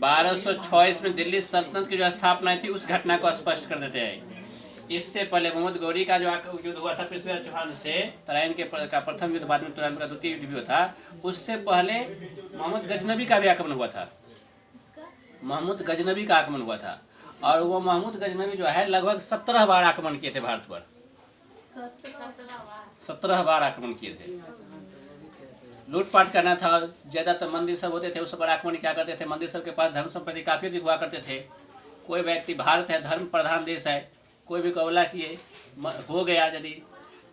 1206 इसमें दिल्ली सल्तनत की जो स्थापना थी उस घटना को स्पष्ट कर देते हैं। इससे पहले मोहम्मद गौरी का जो युद्ध हुआ था पृथ्वीराज चौहान से, तराइन का प्रथम युद्ध, बाद में तराइन का द्वितीय युद्ध भी हुआ था। उससे पहले मोहम्मद गजनबी का भी आक्रमण हुआ था। मोहम्मद गजनबी का आक्रमण हुआ था और वो मोहम्मद गजनबी जो है लगभग 17 बार आक्रमण किए थे भारत पर। 17 बार आक्रमण किए थे। लूटपाट करना था, ज्यादातर मंदिर सब होते थे उस पर आक्रमण क्या करते थे। मंदिर सब के पास धन संपत्ति काफी अधिक हुआ करते थे। कोई व्यक्ति, भारत है धर्म प्रधान देश है, कोई भी कबला किए हो गया यदि,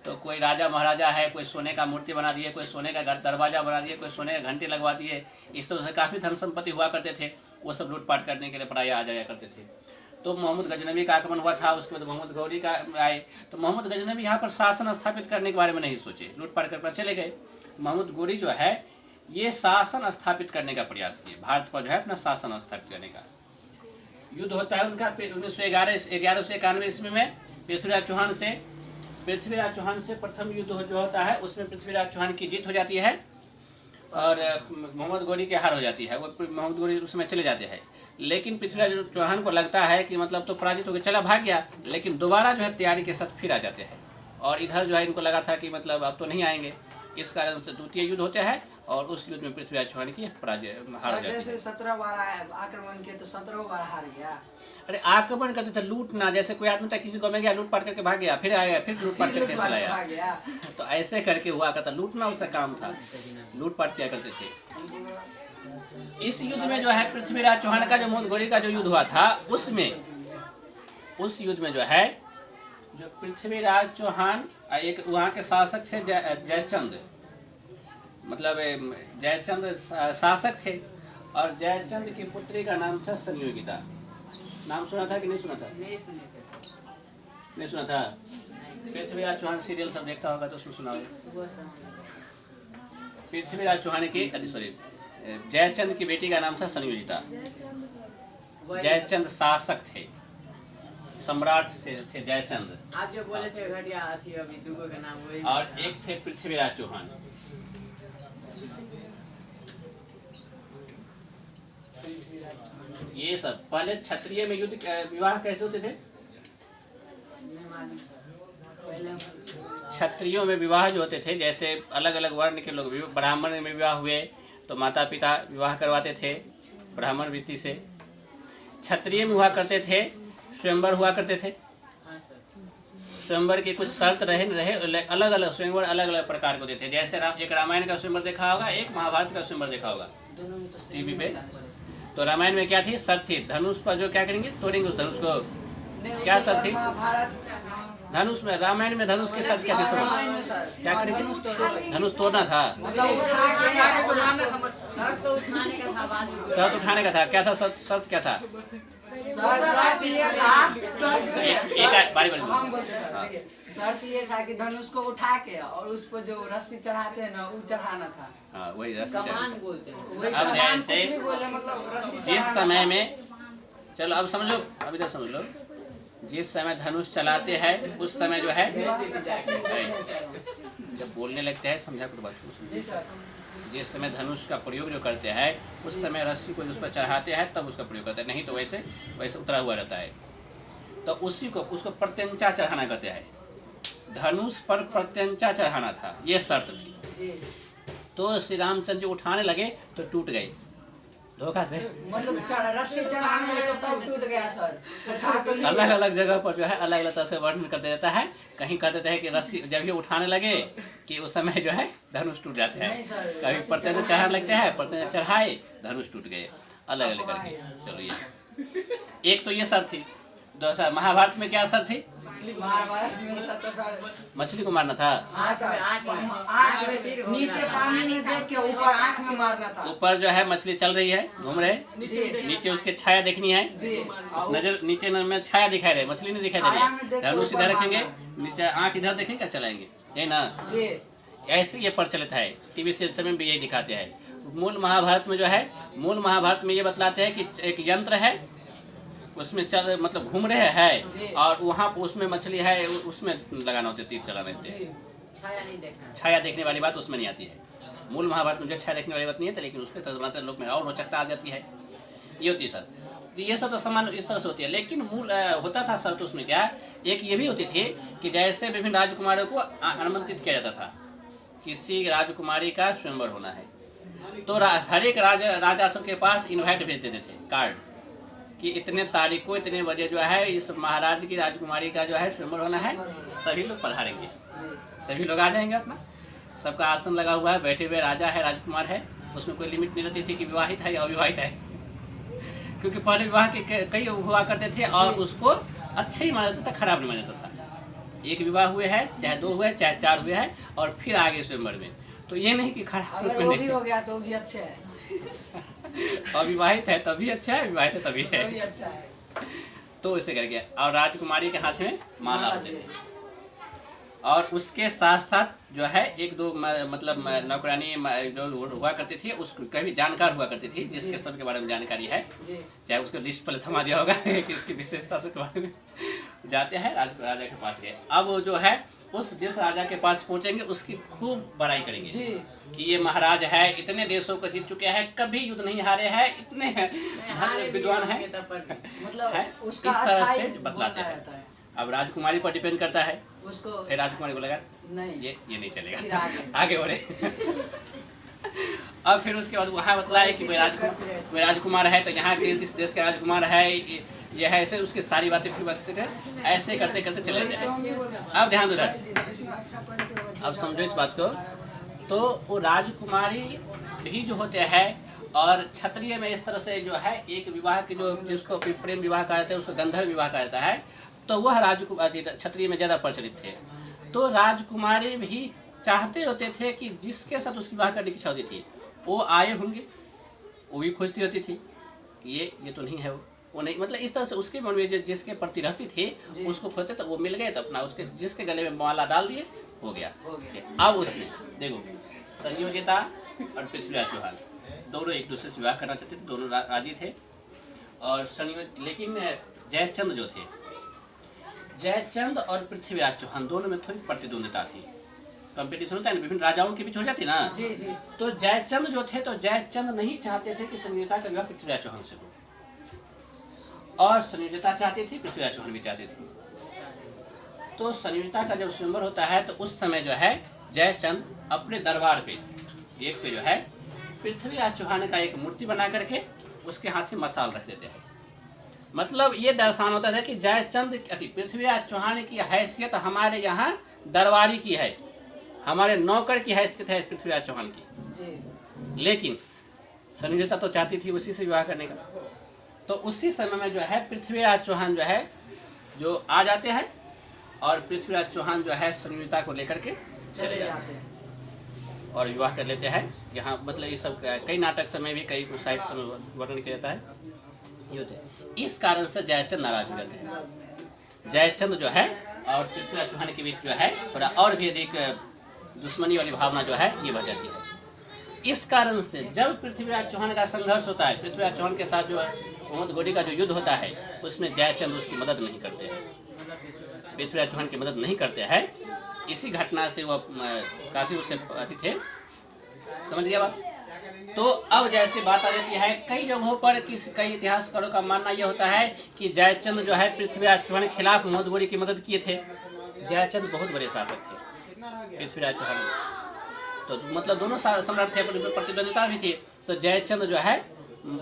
तो कोई राजा महाराजा है, कोई सोने का मूर्ति बना दिए, कोई सोने का दरवाजा बना दिए, कोई सोने का घंटी लगवा दिए। इस तरह से काफ़ी धन संपत्ति हुआ करते थे। वो सब लूटपाट करने के लिए प्रायः आ जाया करते थे। तो मोहम्मद गजनबी का आक्रमण हुआ था। उसके बाद मोहम्मद गौरी का आए, तो मोहम्मद गजनबी यहाँ पर शासन स्थापित करने के बारे में नहीं सोचे, लूटपाट कर चले गए। मोहम्मद गौरी जो है ये शासन स्थापित करने का प्रयास किए, भारत पर जो है अपना शासन स्थापित करने का। युद्ध होता है उनका 1191 ईस्वी में पृथ्वीराज चौहान से। पृथ्वीराज चौहान से प्रथम युद्ध जो होता है उसमें पृथ्वीराज चौहान की जीत हो जाती है और मोहम्मद गौरी की हार हो जाती है। वो मोहम्मद गौरी उसमें चले जाते हैं। लेकिन पृथ्वीराज चौहान को लगता है कि मतलब तो पराजित होकर चला भाग गया, लेकिन दोबारा जो है तैयारी के साथ फिर आ जाते हैं। और इधर जो है इनको लगा था कि मतलब अब तो नहीं आएंगे, इस कारण से द्वितीय युद्ध होता है और उस युद्ध में पृथ्वीराज चौहान की पराजय हार हो जाती है। जैसे 17 बार आक्रमण किए तो 17 बार हार गया। अरे आक्रमण करते थे, लूटना। जैसे कोई आदमी था किसी गाँव में गया, लूटपाट करके भाग गया, फिर आया, फिर लूटपाट करके चला गया। तो ऐसे करके हुआ करता, लूटना उसका काम था, लूटपाट किया करते थे। इस युद्ध में जो है पृथ्वीराज चौहान का जो मोहम्मद गौरी का जो युद्ध हुआ था उस युद्ध में जो है जो पृथ्वीराज चौहान एक वहाँ के शासक थे जयचंद, मतलब जयचंद शासक थे और जयचंद की पुत्री का नाम था संयोगिता। नाम सुना था कि नहीं सुना था? नहीं सुना था। पृथ्वीराज चौहान सीरियल सब देखता होगा तो उसमें सुना होगा। पृथ्वीराज चौहान की जयचंद की बेटी का नाम था संयोगिता। जयचंद शासक थे, सम्राट से थे जयचंद। आप जो बोले थे घटिया थी अभी दूगो का नाम वही। और एक थे पृथ्वीराज चौहान। ये सब पहले क्षत्रिय में युद्ध विवाह कैसे होते थे? क्षत्रियों में विवाह जो होते थे, जैसे अलग अलग वर्ण के लोग, ब्राह्मण में विवाह हुए तो माता पिता विवाह करवाते थे ब्राह्मण वृत्ति से। क्षत्रिय में हुआ करते थे, स्वयंवर हुआ करते थे। स्वयंवर की कुछ शर्त रहे अलग अलग स्वयंवर अलग अलग प्रकार को देते थे। जैसे एक रामायण का स्वयंवर देखा होगा, एक महाभारत का स्वयंवर देखा होगा टीवी पे। तो रामायण में क्या थी शर्त थी, धनुष पर जो क्या करेंगे, तोड़ेंगे उस धनुष को। क्या शर्त थी? धनुष में, रामायण में धनुष की शर्त क्या थी? क्या करेंगे? धनुष तोड़ना था, शर्त उठाने का था। क्या था शर्त? क्या था? बारी शर्त ये था कि धनुष को उठा के और उस पर जो रस्सी चढ़ाते हैं ना वो चढ़ाना था। हाँ वही रस्सी बोलते हैं। अब जैसे मतलब रस्सी जिस समय में, चलो अब समझो, अभी तक समझ लो, जिस समय धनुष चलाते हैं उस समय जो है जब बोलने लगते हैं समझा कर बात। जिस समय धनुष का प्रयोग जो करते हैं उस समय रस्सी को उस पर चढ़ाते हैं तब उसका प्रयोग करते हैं, नहीं तो वैसे उतरा हुआ रहता है। तो उसी को उसको प्रत्यंचा चढ़ाना कहते हैं। धनुष पर प्रत्यंचा चढ़ाना था, ये शर्त थी। तो श्री रामचंद्र जी उठाने लगे तो टूट गए धोखा से, मतलब रस्सी चढ़ाने लगे तब टूट गया सर। अलग अलग जगह पर जो है अलग अलग तरह से वर्णन करते रहता है। कहीं कहते थे कि रस्सी जब ये उठाने लगे कि उस समय जो है धनुष टूट जाते हैं। कभी प्रत्यंचा चढ़ाने लगते हैं, प्रत्यंचा चढ़ाए धनुष टूट गए, अलग अलग करके। चलो ये एक तो ये शर्त थी। दूसरा महाभारत में क्या शर्त थी? मछली को मारना था। नीचे पानी में देख के ऊपर आंख में मारना था। ऊपर जो है मछली चल रही है, घूम रहे, नीचे उसके छाया देखनी है। उस नजर नीचे में छाया दिखाई रहे, मछली नहीं दिखाई दे रही। धनुष इधर रखेंगे, नीचे आंख इधर देखेंगे, क्या चलाएंगे, यही ना। ऐसे ये प्रचलित है, टीवी सीरियल समय भी यही दिखाते हैं। मूल महाभारत में जो है, मूल महाभारत में ये बतलाते हैं कि एक यंत्र है, उसमें चल मतलब घूम रहे हैं और वहाँ पर उसमें मछली है, उसमें लगाना होता है, तीर चलाना होते हैं। छाया देखने वाली बात उसमें नहीं आती है। मूल महाभारत में जो छाया देखने वाली बात नहीं है, लेकिन उसमें तर्जमाते लोग में और रोचकता आ जाती है। ये होती है शर्त। तो ये सब तो सामान्य इस तरह से होती है, लेकिन मूल होता था शर्त उसमें क्या, एक ये भी होती थी कि जैसे विभिन्न राजकुमारों को आमंत्रित किया जाता था, किसी राजकुमारी का स्वयंवर होना है तो हर एक राजा सबके पास इनवाइट भेज देते थे, कार्ड, कि इतने तारीख को इतने बजे जो है इस महाराज की राजकुमारी का जो है स्वयंवर होना है, सभी लोग पधारेंगे, सभी लोग आ जाएंगे, अपना सबका आसन लगा हुआ है, बैठे हुए राजा है, राजकुमार है, उसमें कोई लिमिट नहीं रहती थी कि विवाहित है या अविवाहित है, क्योंकि पहले विवाह के कई हुआ करते थे और उसको अच्छे ही माना जाता था, खराब नहीं माना जाता था। एक विवाह हुए हैं, चाहे 2 हुए, चाहे 4 हुए हैं, और फिर आगे स्वयंवर में, तो ये नहीं कि खराब अगर वो भी हो गया तो भी अच्छा है। अविवाहित है तभी अच्छा है, विवाहित है तभी है, तभी अच्छा है। तो इसे करके। और राजकुमारी के हाथ में माला होते थे, और उसके साथ साथ जो है 1-2 मतलब नौकरानी जो हुआ करती थी, उसका भी जानकार हुआ करती थी, जिसके सबके बारे में जानकारी है, चाहे उसको लिस्ट पर थमा दिया होगा कि इसकी विशेषता के बारे में। जाते हैं राजा के पास गए, अब वो जो है जिस राजा के पास पहुंचेंगे उसकी खूब बड़ाई करेंगे कि ये महाराज है, इतने देशों को जीत चुके हैं, कभी युद्ध नहीं हारे हैं, इतने विद्वान हैं, मतलब उसका इस तरह अच्छा से ही बतलाते बोलता हैं। रहता है। अब राजकुमारी पर डिपेंड करता है, उसको फिर राजकुमारी को लगा नहीं ये नहीं फिर चलेगा, आगे। आगे बढ़े। अब फिर उसके बाद वहाँ बतला है कि कोई राजकुमार है, तो यहाँ के इस देश का राजकुमार है, ये है, ऐसे उसकी सारी बातें फिर बताते थे, ऐसे करते करते चले जाते हैं। अब ध्यान दो, अब समझो इस बात को, तो वो राजकुमारी भी जो होते हैं, और क्षत्रिय में इस तरह से जो है एक विवाह की जो जिसको प्रेम विवाह कहा जाता है, उसको गंधर्व विवाह कहा जाता है, तो वह राजकुमारी क्षत्रिय में ज़्यादा प्रचलित थे। तो राजकुमारी भी चाहते होते थे कि जिसके साथ उसकी विवाह करने की इच्छा होती थी वो आए होंगे, वो भी खोजती रहती थी कि ये तो नहीं है, वो नहीं, मतलब इस तरह से उसके मन में जिसके प्रति रहती थी उसको खोजते, तो वो मिल गए, तो अपना उसके जिसके गले में माला डाल दिए, हो गया। अब उसमें देखो संयोजिता और पृथ्वीराज चौहान दोनों एक दूसरे से विवाह करना चाहते थे, दोनों राजी थे, और लेकिन जयचंद जो थे, जयचंद और पृथ्वीराज चौहान दोनों में थोड़ी प्रतिद्वंदिता थी, कंपटीशन होता है ना, विभिन्न राजाओं के बीच हो जाती ना। तो जयचंद जो थे, तो जयचंद नहीं चाहते थे कि संयोजिता का विवाह पृथ्वीराज चौहान से हो, और संयोजिता चाहती थी, पृथ्वीराज चौहान भी चाहते थे। तो संयोजिता का जब स्वयंवर होता है, तो उस समय जो है जयचंद अपने दरबार पे एक पे जो है पृथ्वीराज चौहान का एक मूर्ति बना करके उसके हाथ में मसाल रख देते हैं। मतलब ये दर्शान होता था कि जयचंद पृथ्वीराज चौहान की हैसियत हमारे यहाँ दरबारी की है, हमारे नौकर की हैसियत है पृथ्वीराज चौहान की। लेकिन संयोजिता तो चाहती थी उसी से विवाह करने का, तो उसी समय में जो है पृथ्वीराज चौहान जो है जो आ जाते हैं, और पृथ्वीराज चौहान जो है संयोजिता को लेकर के चले जाते हैं और विवाह कर लेते हैं। यहाँ मतलब ये सब कई नाटक समय भी कई साहित्य समय वर्णन किया जाता है, ये होते हैं। इस कारण से जयचंद नाराज हो जाते हैं। जयचंद जो है और पृथ्वीराज चौहान के बीच जो है थोड़ा और भी अधिक दुश्मनी वाली भावना जो है ये बढ़ जाती है। इस कारण से जब पृथ्वीराज चौहान का संघर्ष होता है, पृथ्वीराज चौहान के साथ जो मोहम्मद घोड़ी का जो युद्ध होता है, उसमें जयचंद उसकी मदद नहीं करते हैं, पृथ्वीराज चौहान की मदद नहीं करते हैं। इसी घटना से वो काफ़ी उससे अति थे, समझ गया बात। तो अब जैसे बात आ जाती है कई जगहों पर, कई इतिहासकारों का मानना यह होता है कि जयचंद जो है पृथ्वीराज चौहान के खिलाफ मोहम्मद घोड़ी की मदद किए थे। जयचंद बहुत बड़े शासक थे, पृथ्वीराज चौहान तो मतलब दोनों सम्राट थे, प्रतिद्वंदिता भी थी। तो जयचंद जो है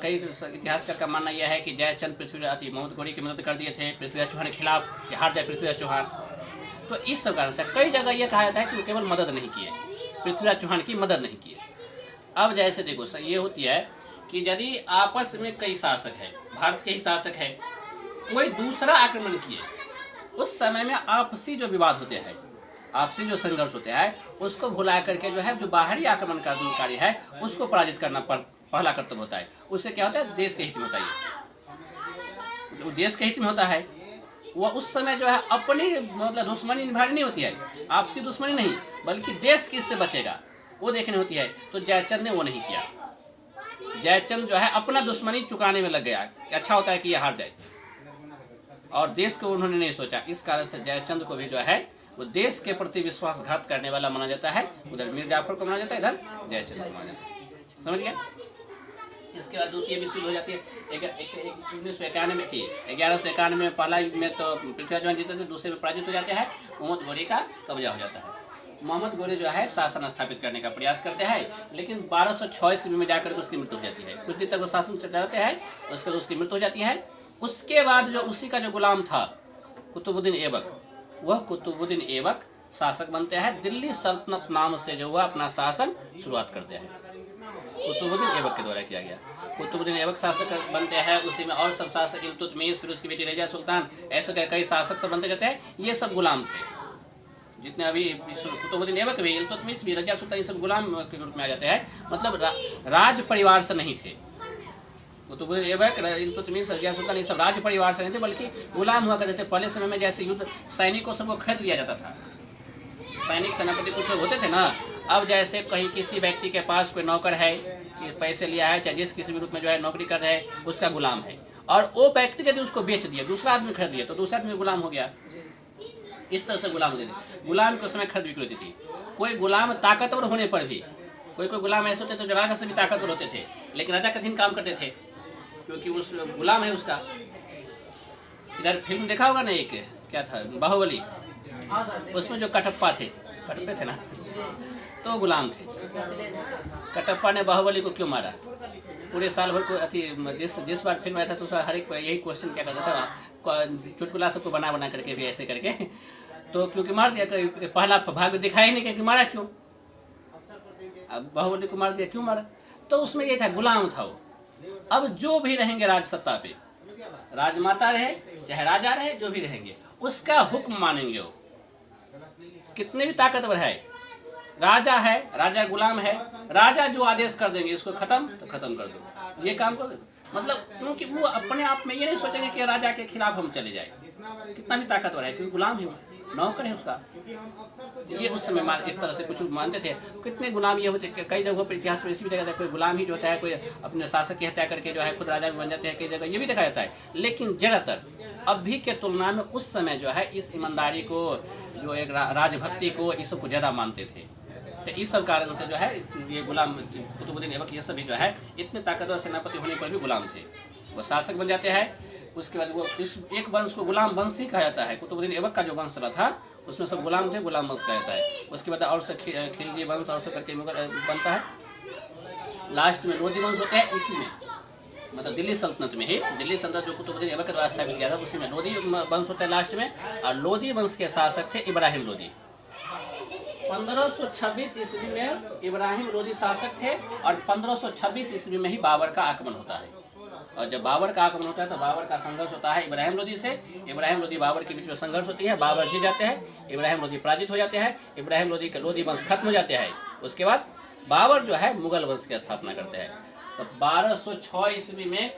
कई इतिहासकार का मानना यह है कि जयचंद मोहम्मद घोड़ी की मदद कर दिए थे पृथ्वीराज चौहान के खिलाफ, हार जाए पृथ्वीराज चौहान। तो इस सब कारण से कई जगह यह कहा जाता है कि वो केवल मदद नहीं किए, पृथ्वीराज चौहान की मदद नहीं किए। अब जैसे देखो सर ये होती है कि यदि आपस में कई शासक है, भारत के ही शासक है, कोई दूसरा आक्रमण किए, उस समय में आपसी जो विवाद होते हैं, आपसी जो संघर्ष होते हैं, उसको भुला करके जो है जो बाहरी आक्रमणकारी है उसको पराजित करना पहला कर्तव्य होता है। उससे क्या होता है, देश के हित में होता है, देश के हित में होता है। वह उस समय जो है अपनी मतलब दुश्मनी निभानी नहीं होती है, आपसी दुश्मनी नहीं, बल्कि देश किससे बचेगा वो देखनी होती है। तो जयचंद ने वो नहीं किया। जयचंद जो है अपना दुश्मनी चुकाने में लग गया कि अच्छा होता है कि ये हार जाए, और देश को उन्होंने नहीं सोचा। इस कारण से जयचंद को भी जो है वो देश के प्रति विश्वासघात करने वाला माना जाता है। उधर मीर जाफर को माना जाता है, इधर जयचंद को माना जाता है। समझ गया। इसके बाद द्वितीय विश्व युद्ध हो जाती है 1991 की 1191 में पहला में तो पृथ्वीराज चौहान जीते थे, दूसरे में पराजित हो जाते हैं, मोहम्मद घोरी का कब्जा हो जाता है। मोहम्मद घोरी जो है शासन स्थापित करने का प्रयास करते हैं, लेकिन 1206 ईस्वी में जाकर उसकी मृत्यु हो जाती है। कुछ दिन तक वो शासन चलाते हैं, उसके बाद उसकी मृत्यु हो जाती है। उसके बाद जो उसी का जो गुलाम था कुतुबुद्दीन ऐबक, वह कुतुबुद्दीन ऐबक शासक बनते हैं। दिल्ली सल्तनत नाम से जो हुआ अपना शासन शुरुआत करते हैं, कुतुबुद्दीन ऐबक के द्वारा किया गया। कुतुबुद्दीन ऐबक शासक बनते हैं, उसी में और सब शासक इल्तुतमिश, फिर उसकी बेटी रजिया सुल्तान, ऐसे कई शासक सब बनते जाते हैं। ये सब गुलाम थे जितने अभी कुतुबुद्दीन ऐबक भी, इल्तुतमिश भी, रजिया सुल्तान, ये सब गुलाम के रूप में आ जाते हैं। मतलब राज परिवार से नहीं थे। कुतुबुद्दीन ऐबक, इल्तुतमिश, रजिया सुल्तान, ये सब राज परिवार से नहीं थे, बल्कि गुलाम हुआ करते थे। पहले समय में जैसे युद्ध सैनिकों सबको खरीद लिया जाता था, सैनिक सेनापति कुछ होते थे ना। अब जैसे कहीं किसी व्यक्ति के पास कोई नौकर है कि पैसे लिया है, चाहे जिस किसी भी रूप में जो है नौकरी कर रहे हैं, उसका गुलाम है, और वो व्यक्ति यदि उसको बेच दिया, दूसरा आदमी खरीद लिया, तो दूसरा आदमी गुलाम हो गया। इस तरह से गुलाम होते थे। गुलाम के समय खरीद बिक्री होती थी। कोई गुलाम ताकतवर होने पर भी, कोई गुलाम ऐसे होते थे जो राजा से भी ताकतवर होते थे, लेकिन राजा कठिन काम करते थे क्योंकि उस गुलाम है उसका। इधर फिल्म देखा होगा ना, एक क्या था, बाहुबली, उसमें जो कटप्पा थे ना, तो गुलाम थे। कटप्पा ने बाहुबली को क्यों मारा? पूरे साल भर को अति जिस बार फिल्म आया था तो उस बार हर एक यही क्वेश्चन क्या करता था, चुटकुला सबको बना करके भी ऐसे करके, तो क्योंकि मार दिया। पहला भाग दिखाया ही नहीं कि मारा क्यों, अब बाहुबली को मार दिया, क्यों मारा? तो उसमें ये था, गुलाम था वो। अब जो भी रहेंगे राज सत्ता पे, राजमाता रहे चाहे राजा रहे, जो भी रहेंगे उसका हुक्म मानेंगे। वो कितने भी ताकतवर है, राजा है, राजा गुलाम है, राजा जो आदेश कर देंगे इसको खत्म तो खत्म कर दो, ये काम कर दो। मतलब क्योंकि वो अपने आप में ये नहीं सोचेंगे कि राजा के खिलाफ हम चले जाए, कितना भी ताकतवर है, क्योंकि गुलाम है, नौकर है उसका। ये उस समय इस तरह से कुछ मानते थे। कितने गुलाम ये होते, कई जगहों पर इतिहास में इसी भी देखा जाता है, कोई गुलाम ही जो होता है, कोई अपने शासक की हत्या करके जो है खुद राजा भी बन जाते हैं, कई जगह ये भी देखा जाता है। लेकिन ज़्यादातर अभी के तुलना में उस समय जो है इस ईमानदारी को, जो एक राजभक्ति को, इस सबको ज़्यादा मानते थे। तो इस सब कारण से जो है ये गुलाम कुतुबुद्दीन ऐबक ये सभी जो है इतने ताकतवर सेनापति होने पर भी गुलाम थे। वो शासक बन जाते हैं। उसके बाद वो इस एक वंश को गुलाम वंश ही कहा जाता है। कुतुबुद्दीन ऐबक का जो वंश रहा था उसमें सब गुलाम थे, गुलाम वंश कहा जाता है। उसके बाद और से खिलजी वंश और से करके मुगल बनता है। लास्ट में लोधी वंश होता है, इसी में मतलब दिल्ली सल्तनत में ही, दिल्ली सल्तनत जो कुतुबुद्दीन ऐबक के द्वारा स्थापित किया था उसी में लोधी वंश होता है लास्ट में। और लोधी वंश के शासक थे इब्राहिम लोधी। 1526 ईस्वी में इब्राहिम लोधी शासक थे और 1526 ईस्वी में ही बाबर का आगमन होता है। और जब बाबर का आगमन होता है तो बाबर का संघर्ष होता है इब्राहिम लोधी से। इब्राहिम लोधी बाबर के बीच में संघर्ष होती है, बाबर जीत जाते हैं, इब्राहिम लोधी पराजित हो जाते हैं, इब्राहिम लोधी के लोधी वंश खत्म हो जाते हैं। उसके बाद बाबर जो है मुगल वंश की स्थापना करते हैं। तो 1206 ईस्वी में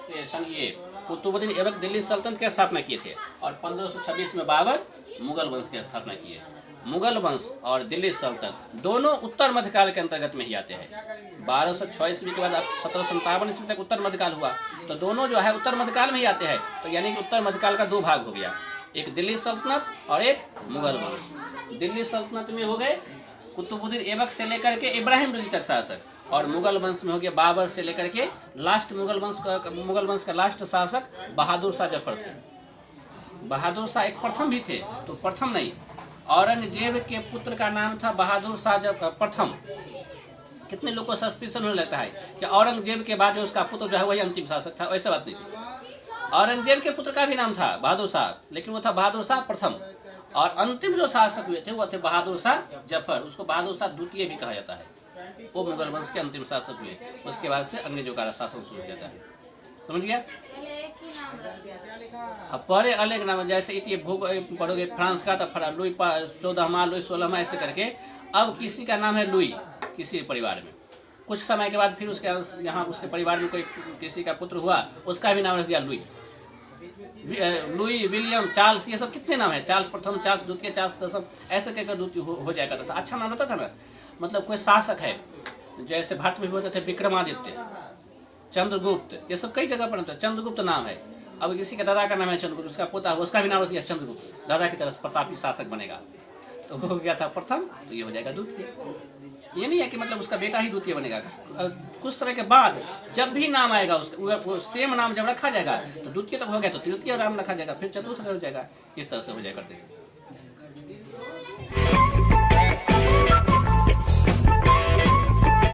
ये कुतुबुद्दीन ऐबक दिल्ली सल्तनत की स्थापना किए थे और 1526 में बाबर मुगल वंश की स्थापना किए। मुगल वंश और दिल्ली सल्तनत दोनों उत्तर मध्यकाल के अंतर्गत में ही आते हैं। 1206 ईस्वी के बाद 1757 ईस्वी तक उत्तर मध्यकाल हुआ, तो दोनों जो है उत्तर मध्यकाल में ही आते हैं। तो यानी कि उत्तर मध्यकाल का दो भाग हो गया, एक दिल्ली सल्तनत और एक मुगल वंश। दिल्ली सल्तनत में हो गए कुतुबुद्दीन ऐबक से लेकर के इब्राहिम लोधी तक शासक, और मुगल वंश में हो गया बाबर से लेकर के लास्ट मुगल वंश का लास्ट शासक बहादुर शाह जफर थे। बहादुर शाह एक प्रथम भी थे, तो प्रथम नहीं, औरंगजेब के पुत्र का नाम था बहादुर शाह प्रथम। कितने लोगों को सस्पिशन होने लगता है कि औरंगजेब के बाद जो उसका पुत्र जो है वही अंतिम शासक था, वैसे बात नहीं थी। औरंगजेब के पुत्र का भी नाम था बहादुर शाह, लेकिन वो था बहादुर शाह प्रथम, और अंतिम जो शासक हुए थे वो थे बहादुर शाह जफर, उसको बहादुर शाह द्वितीय भी कहा जाता है। वो मुगल वंश के अंतिम शासक हुए, उसके बाद से अंग्रेजों का शासन शुरू हो जाता है। समझ गया? पर अलग नाम, जैसे इतने भूग पढ़ोगे फ्रांस का तो लुई 14वां, लुई 16वां ऐसे करके। अब किसी का नाम है लुई, किसी परिवार में, कुछ समय के बाद फिर उसके यहाँ उसके परिवार में कोई किसी का पुत्र हुआ, उसका भी नाम रख दिया लुई। लुई, विलियम, चार्ल्स, ये सब कितने नाम है, चार्ल्स प्रथम, चार्ल्स द्वितीय, चार्ल्स दशम, ऐसे कहकर हो जाया करता था। अच्छा नाम रहता था ना। मतलब कोई शासक है, जैसे भारत में भी होते थे विक्रमादित्य, चंद्रगुप्त, ये सब कई जगह पर होता है। चंद्रगुप्त नाम है। अब किसी के दादा का नाम है चंद्रगुप्त, उसका पोता उसका भी नाम रख दिया चंद्रगुप्त, दादा की तरह प्रतापी शासक बनेगा। तो हो गया था प्रथम, तो ये हो जाएगा द्वितीय। ये नहीं है कि मतलब उसका बेटा ही द्वितीय बनेगा। कुछ समय के बाद जब भी नाम आएगा उसका, वो सेम नाम जब रखा जाएगा तो द्वितीय तक हो गया तो तृतीय नाम रखा जाएगा, फिर चतुर्थ हो जाएगा, इस तरह से हो जाएगा करते थे।